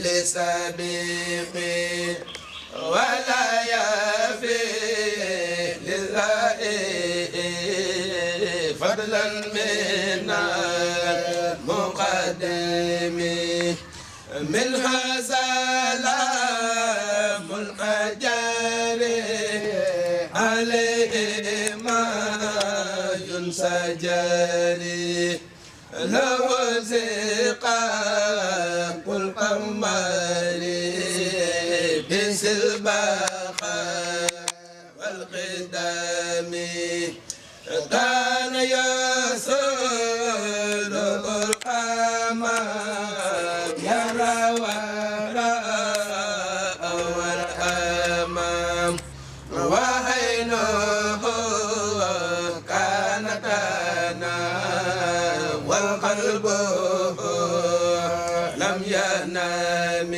لسابقي ولا يفي لله فضلا من المقدم منها سلام الأجر عليه ما ينسجري له زقاق القمر بسلبقة والقدام كان يسول القمر يرى وراء والأمام وعينه كانت والقلب لم ينام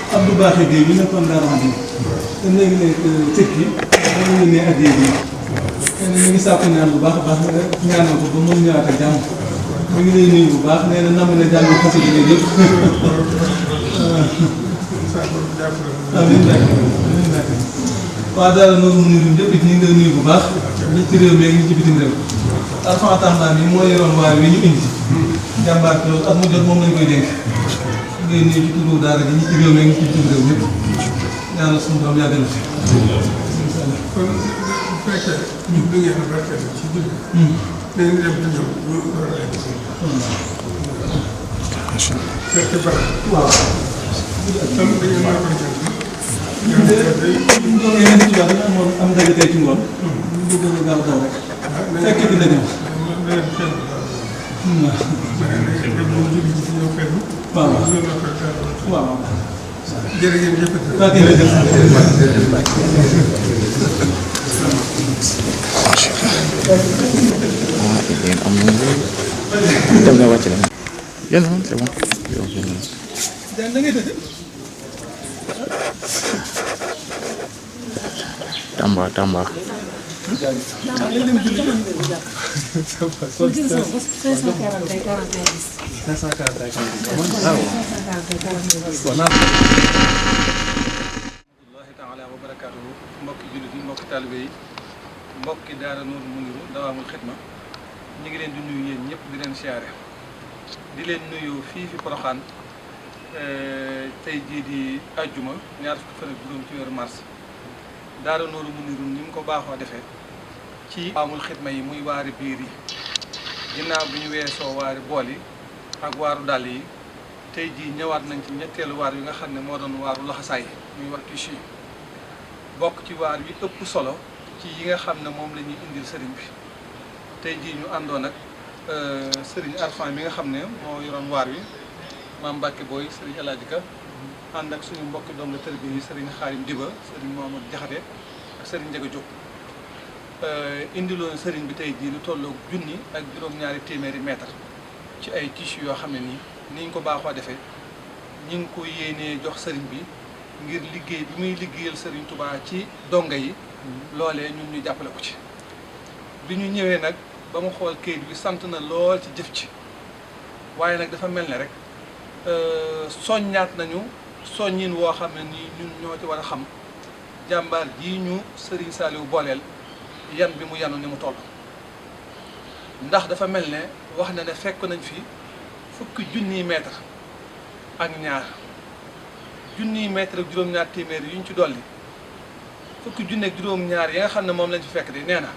Abdou Bakhy Gueye bi nekkoon Darou Hadj te léegi nekk Tekki dañu ne addiya bi nee na ñu ngi sàkku ñaan bu baax a baax ñaanal ko ba mën ñëwaat ak jàmm mu ngi lay nuyu bu baax nee na nam na jàng xasida yi yëpp amiin waaw daal noonu mu nuyu ñëpp it ñu ngi lay nuyu bu baax ñi ci réew mi ak ñi ci bitim réew Alpha Tamba mi moo yoroon waar wi ñu indi jàmbaar loolu at mu jot moom lañ koy dénk ngay nuyu ci turu daara ji ñi ci réew mi ngi ci bitim réew ñëpp ñaanal suñu doom yàggal fi. kon bu fekkee ñu da ngeen a barkeel ci julli. da ngeen dem di ñëw ñu door a egg si. fekkee bara. waaw. tam da ngeen mën a ko jël. yeneen ci wàllu amoon am ndaje tey ci ngoon. ñu bëgg a gaaw daw rek. fekkee ci la ñëw. waaw waaw. jërëjëf. waaw kay jërëjëf. yéen am na dem na wàcc leen yéen c'est bon. da ngay tëdd. Tamba Tamba. taala wa barakaatuhu mbokki jullit yi mbokki taalibe yi mbokki daara Nuuru Muniru dawaamul xidma ñu ngi leen di nuyu yéen ñëpp di leen siyaare di leen nuyu fii fi Porokhane tey jii di ajjuma ñaar fukki fan ak juróom ci weeru mars daara Nuuru Muniru ni mu ko baaxoo defee ci dawaamul xidma yi muy waari biir yi ginnaaw bi ñu weesoo waari bool yi ak waaru dàll yi tey jii ñëwaat nañ ci ñetteelu waar yi nga xam ne moo doon waaru laxasaay muy war tissu bokk ci waar wi ëpp solo ci yi nga xam ne moom la ñuy indil sëriñ bi tey jii ñu àndoon ak Serigne Arfan mi nga xam ne moo yoroon waar wi maam Mbacke Boy Serigne El Hadj Ka ànd ak suñu mbokki doom la tërbi yi Serigne Xaarim Diba Serigne Mohamed Jaxate ak Serigne Ndiaga Diop indiloon Serigne bi tey jii lu tolloog junni ak juróom-ñaari téeméeri mètre ci ay tissus yoo xam ne nii ni ñu ko baaxoo defee ñi ngi ko yéenee jox Serigne bi ngir liggéey bi muy liggéeyal Serigne Touba ci donga yi loolee ñun ñu jàppale ko ci bi ñu ñëwee nag ba mu xool kayit bi sant na lool ci jëf ci waaye nag dafa mel ne rek soññaat nañu soññin woo xam ne nii ñun ñoo ci war a xam jàmbaar jii ñu Serigne Saliou booleel yan bi mu yanu ni mu toll ndax dafa mel ne wax na ne fekk nañ fi fukki junniy mètre ak ñaar junniy mètre ak juróom-ñaar téeméer yu ñu ci dolli fukki junni ak juróom-ñaar yi nga xam ne moom lañ fi fekk di nee na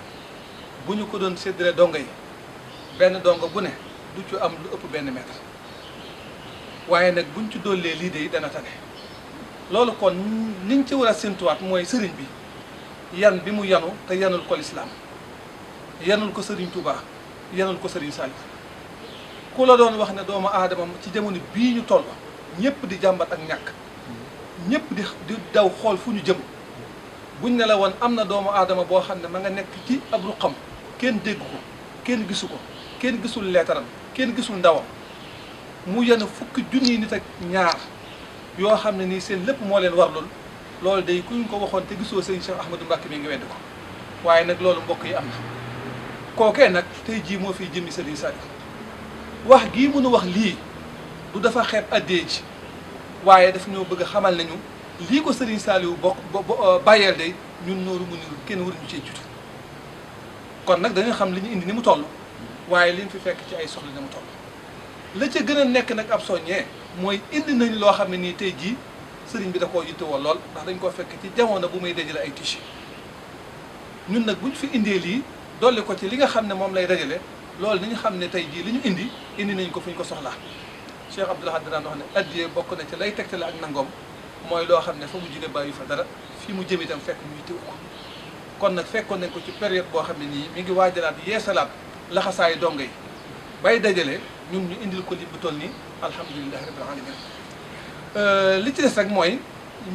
bu ñu ko doon séddale dongo yi benn dongo bu ne du ci am lu ëpp benn mètre waaye nag buñ ci dollee lii de dana tane loolu kon niñ ci war a séntuwaat mooy sëriñ bi yan bi mu yanu te yanul ko lislaam yanul ko sëriñ Touba yanul ko sëriñ Saliou ku la doon wax ne doomu aadama ci jamono bii ñu toll ñëpp di jàmbat ak ñàkk ñëpp di daw xool fu ñu jëm buñ ne la woon am na doomu aadama boo xam ne ma nga nekk ci ab ruqam kenn dégg ko kenn gisu ko kenn gisul leetaram kenn gisul ndawam mu yenn fukki junniy nit ak ñaar yoo xam ne nii seen lépp moo leen warlul loolu day kuñ ko waxoon te gisoo sëñ Cheikh Ahmadou Mbacke mi nga wedd ko waaye nag loolu mbokk yi am na kookee nag tey jii moo fiy jëmmi Serigne Saliou wax gii mënu wax lii du dafa xeeb addee ji waaye daf ñoo bëgg a xamal nañu lii ko Serigne Saliou bàyyeel day ñun nooru mu niru kenn waruñu cee jutu kon nag dañu xam li ñu indi ni mu toll waaye liñ fi fekk ci ay soxla ni mu toll la ca gën a nekk nag ab soññee mooy indi nañ loo xam ne nii tey jii sëriñ bi da koo yittewoo lool ndax dañ koo fekk ci jamono bu muy dajale ay tissus ñun nag buñ fi indee lii dolli ko ci li nga xam ne moom lay dajale loolu dañu xam ne tey jii li ñu indi nañ ko fu ñu ko soxlaa Cheikh Abdoul Ahad daan wax ne addiyee bokk na ci lay tegtale ak nangoom mooy loo xam ne fa mu jóge bàyyi fa dara fii mu jëm itam fekk ñu yittewu ko kon nag fekkoon nañ ko ci période boo xam ne nii mi ngi waajalaat yeesalaat laxasaayu dongo yi bay dajale ñun ñu indil ko li bu toll nii alhamdulilahi rabbil alamin li ci des rek mooy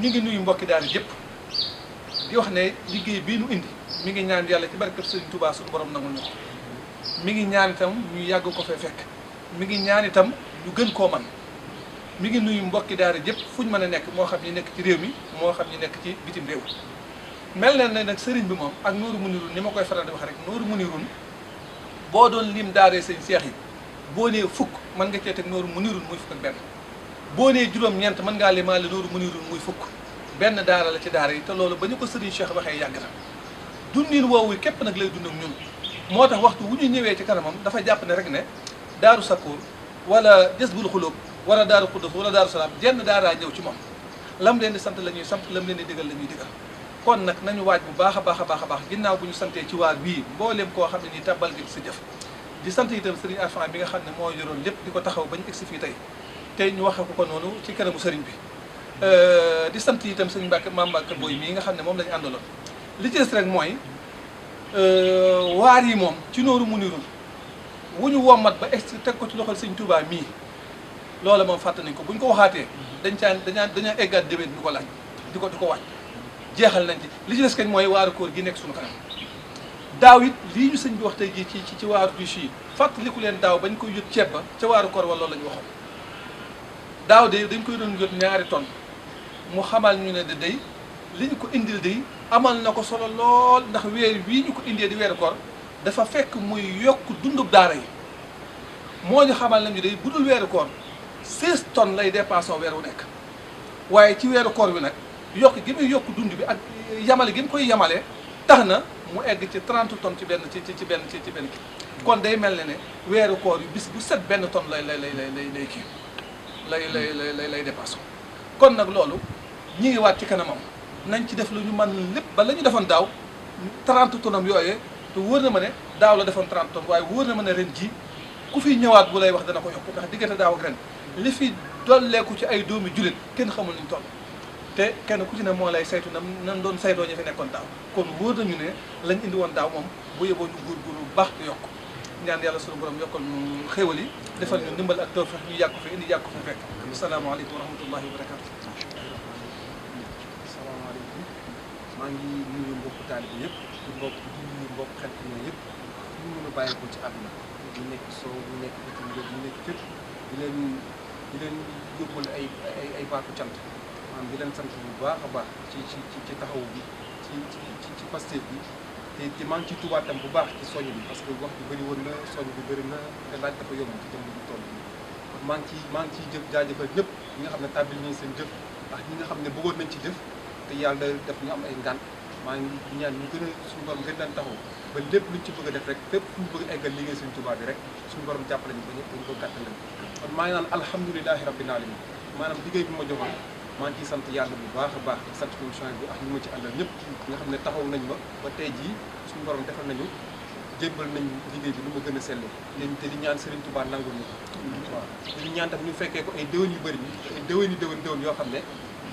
ñu ngi nuyu mbokki daal yëpp di wax ne liggéey bii nu indi mi ngi ñaan yàlla ci barkeb Sëriñ Touba suñu borom nangul ñu ko mi ngi ñaan itam ñu yàgg ko fee fekk mi ngi ñaan itam ñu gën koo man mi ngi nuyu mbokki daara yëpp fu ñu mën a nekk moo xam ñi nekk ci réew mi moo xam ñi nekk ci bitim réew mel na ne nag sëriñ bi moom ak Nooru Munirun ni ma koy faral di wax rek Nooru Munirun boo doon lim daaree sëñ seex yi boo nee fukk mën nga cee teg Nooru Munirun muy fukk ak benn boo nee juróom-ñeent mën ngaa limaale Nooru Munirun muy fukk benn daara la ci daara yi te loolu ba ñu ko sëriñ Cheikh waxee yàgg na dundin woowu képp nag lay dund ak ñun moo tax waxtu wu ñu ñëwee ci kanamam dafa jàpp ne rek ne daaru Sakoor wala Jazbul Xulóob wala daaru Xuddus wala daaru Salaam jenn daaraa ñëw ci moom lam leen di sant la ñuy sant lam leen di digal la ñuy digal kon nag nañu waaj bu baax a baax a baax a baax ginnaaw bu ñu santee ci waar bii mbooleem koo xam ne nii tàbbal nga ci sa jëf di sant itam sëriñ Arfan bi nga xam ne moo yoroon lépp di ko taxaw bañ egsi fii tey ñu waxee ko noonu ci kanamu sëriñ bi di sant itam sëriñ Mbacke Maam Mbacke Boy mii nga xam ne moom la ñu àndaloon li ci des rek mooy waar yi moom ci Nooru Munirun wu ñu wommat ba egsi teg ko ci loxol sëriñ Touba mii loola moom fàtte nañ ko bu ñu ko waxaatee dañaa eggaat déwén di ko laaj di ko waaj jeexal nañ ci li ci des kañ mooy waaru koor gi nekk suñu kanam daaw it lii ñu sëñ bi wax tey jii ci waaru biche yi fàttaliku leen daaw bañ koy yot ceeb ba ca waaru koor wala loolu la ñu waxoon daaw de dañ koy doon yot 2 tonnes mu xamal ñu ne de day li ñu ko indil day amal na ko solo lool ndax weer wii ñu ko indee di weeru koor dafa fekk muy yokk dundub daara yi moo ñu xamal nañu day budul weeru koor 16 tonnes lay dépassé weer wu nekk waaye ci weeru koor bi nag yokk gi muy yokk dund bi ak yamale gi mu koy yamale tax na mu egg ci 30 tonnes ci benn kii kon day mel ne weeru koor yu bis bu set benn tonne lay kii lay dépassé kon nag loolu ñi ngi waat ci kanamam nañ ci def lu ñu mën lépp ba la ñu defoon daaw 30 tonnes yooyee te wóor na ma ne daaw la defoon 30 tonnes waaye wóor na ma ne ren ji ku fi ñëwaat bu lay wax dana ko yokk ndax diggante daaw ak ren li fi dolleeku ci ay doomi jullit kenn xamul ni ñu toll te kenn ku ci ne moo lay saytu nan doon saytoo ña fi nekkoon daaw kon wóor nañu ne lañ indi woon daaw moom bu yeboo ñu góorgóorlu bu baax di yokk ñaan yàlla sunu borom yokkal ñu xéwal yi defal ñu ndimbal ak tawfeex ñu yàgg ko fi indi yàgg ko fi fekk asalaamaaleykum wa rahmatullahi wa barakatu. asalaamaaleykum maa ngi nuyu mbokku taalibe yëpp di nuyu mbokk xel yëpp ñu mën a bàyyi ko ci àdduna ñu nekk soow ñu nekk bitim réew ñu nekk fépp di leen yóbbal ay baatu cant maanaam di leen sant bu baax a baax ci taxaw bi ci Pastef bi te maa ngi ciy tubaat tam bu baax ci soññ bi parce que wax bi bëri woon na soññ bi bëri na te laaj dafa yomb ci jëm bu toll bi kon maa ngi ciy jëf jaajëfal ñëpp ñi nga xam ne tàbbil nañ seen jëf ndax ñi nga xam ne bëggoon nañ ci jëf te yàlla def ñu am ay ngànt maa ngi ñaan ñu gën a suñu borom gën leen taxaw ba lépp luñ ci bëgg a def rek fépp fu ñu bëgg a eggal liggéey suñu Tuubaa bi rek suñu borom jàppale ñu ba ñëpp dañu ko gàttal leen kon maa ngi naan alhamdulilahi rabbil alamin maanaam liggéey bi ma joxoon maa ngi ciy sant yàlla bu baax a baax sant commission bi ak ñu ma ci àndal ñëpp nga xam ne taxaw nañ ma ba tey jii suñu borom defal nañu jébbal nañ liggéey bi lu ma gën a sellee te di ñaan Serigne Touba nangul ñu waaw te di ñaan tam ñu fekkee ko ay déwén yu bëri ay déwén yoo xam ne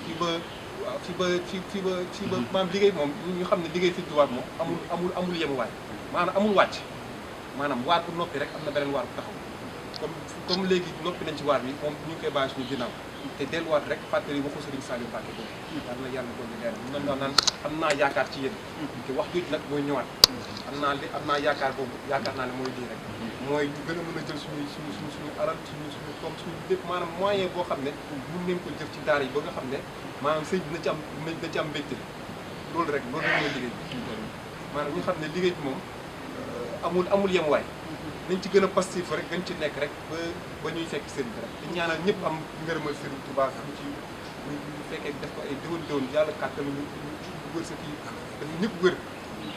fii ba maanaam liggéey moom ñu xam ne liggéey Serigne Touba moom amul yemuwaay maanaam amul wàcc maanaam waar bu noppi rek am na beneen waar bu taxaw comme léegi noppi nañ ci waar bi moom ñu ngi koy bàyyi suñu ginnaaw te delluwaat rek fàttali waxu Serigne Saliou Mbacké boobu yàlla doon di leer mën naa naan am naa yaakaar ci yéen te wax jooju nag mooy ñëwaat am naa yaakaar boobu yaakaar naa ne mooy lii rek mooy ñu gën a mën a jël suñu alal suñu comme suñu lépp maanaam moyen boo xam ne mun nañ ko jëf ci daara yi ba nga xam ne maanaam sëñ bi na ci am mbégte loolu rek loolu mooy liggéey bi maanaam ñu xam ne liggéey bi moom amul yemuwaay nañ ci gën a pastif rek gën ci nekk rek ba ñuy fekk sëriñ bi rek di ñaanal ñëpp am ngërëmal sëriñ Tuubaa ñu fekkee def ko ay déwén yàlla kàttan ñu wër sa kii dafa ñëpp wër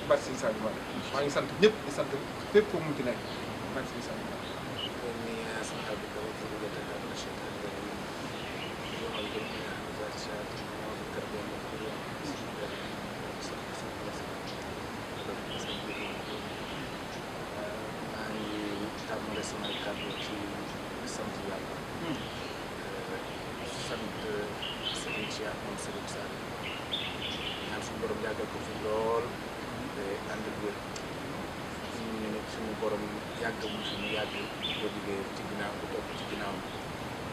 barke Sëriñ Saliou Mbacké maa ngi sant ñëpp di sant fépp foo mu ci nekk barke Sëriñ Saliou samay kàddu ci sant yàlla sant Serigne Cheikh moom Serigne Sall ñaan suñu borom yàggal ko fi lool te ànd ak wér ñu ne suñu borom yàgg mu fi mu yàgg ko liggéey ci ginnaaw bu topp ci ginnaaw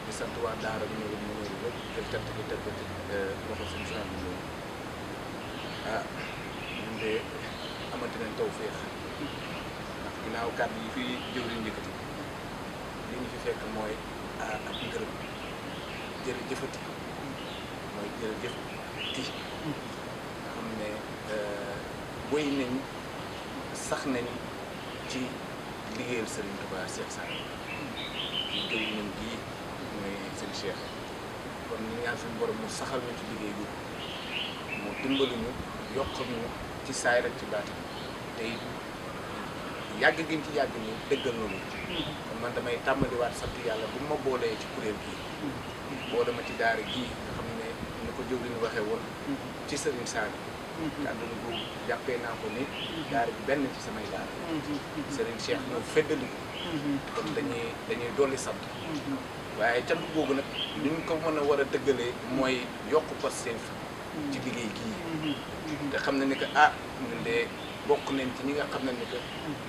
di sant waa daara bi ñëwul mu ñëwul rek jël cant gi teg ko ci loxo suñu Cheikh bi ñëw ñun de amati nañ tawfeex ndax ginnaaw kàddu yi fi jëwriñ njëkkati li ñu fi fekk mooy ak ngërëm jërëjëfati mooy jërëjëf ti xam ne wéy nañ sax nañ ci liggéeyal Serigne Touba Cheikh Sall ci jëwriñam gii mooy seen Cheikh kon ñu ñaan suñu borom mu saxal ñu ci liggéey bi mu dimbali ñu yokk ñu ci saay rek ci baati te yàgg giñ ci yàgg ni dëggal na kon man damay tàmbaliwaat sant yàlla bu ma boolee ci kuréel gii boole ma ci daara gii nga xam ne ni ko jóg ñu waxee woon ci Serigne Sall kàddu gu jàppee naa ko ni daara bi benn ci samay daara Serigne Cheikh ñoo feddali ko kon dañuy dolli sant waaye cant boobu nag li ñu ko mën a war a dëggalee mooy yokk Pastef ci liggéey gii te xam ne ni que ñun de bokk nañ ci ñi nga xam ne ni que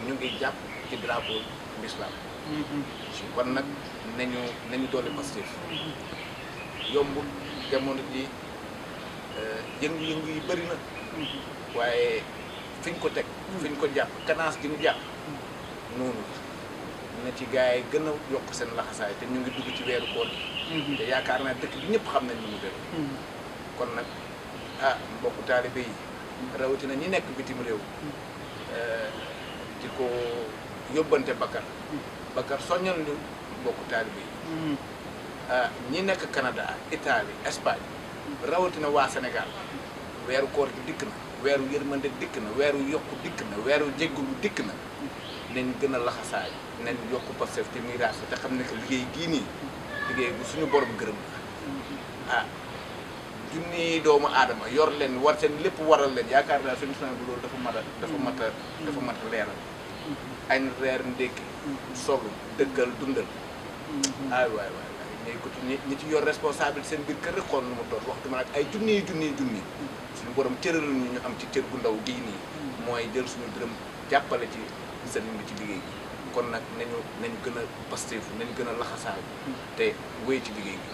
ñu ngi jàpp ci drapeau l'islam kon nag nañu dolli Pastef yombul jamono ji yëngu-yëngu yi bëri na waaye fi ñu ko teg fi ñu ko jàpp kanaas gi ñu jàpp noonu na ci gars yi gën a yokk seen laxasaay te ñu ngi dugg ci weeru koor gi te yaakaar naa dëkk bi ñëpp xam nañ ni mu dem kon nag mbokku taalibe yi rawatina ñi nekk bitim réew di ko yóbbante Bakar soññal ñu mbokku taalibe yi ñi nekk Canada Italie Espagne rawatina waa Sénégal weeru koor gi dikk na weeru yërmande dikk na weeru yokku dikk na weeru jéggulu dikk na nañ gën a laxasaay nañ yokku Pastef te miraas te xam ne que liggéey gii nii liggéey bu suñu borom gërëm la junni doomu aadama yor leen war seen lépp waral leen yaakaar naa suñu bu loolu dafa mat a leeral añ reer ndékki solu dëggal dundal waay ñooy ko ñi ci yor responsable seen biir kër rek xool nu mu toll waxtu ma nag ay junni suñu borom cëral ñu am ci cër bu ndaw gii nii mooy jël suñu dërëm jàppale ci sëriñ bi ci liggéey bi kon nag nañu gën a pasteefu nañu gën a laxasaay te wéy ci liggéey bi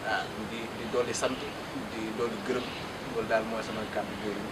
waaw di dolli sant di dolli gërëm loolu daal mooy sama kàddu yooyu.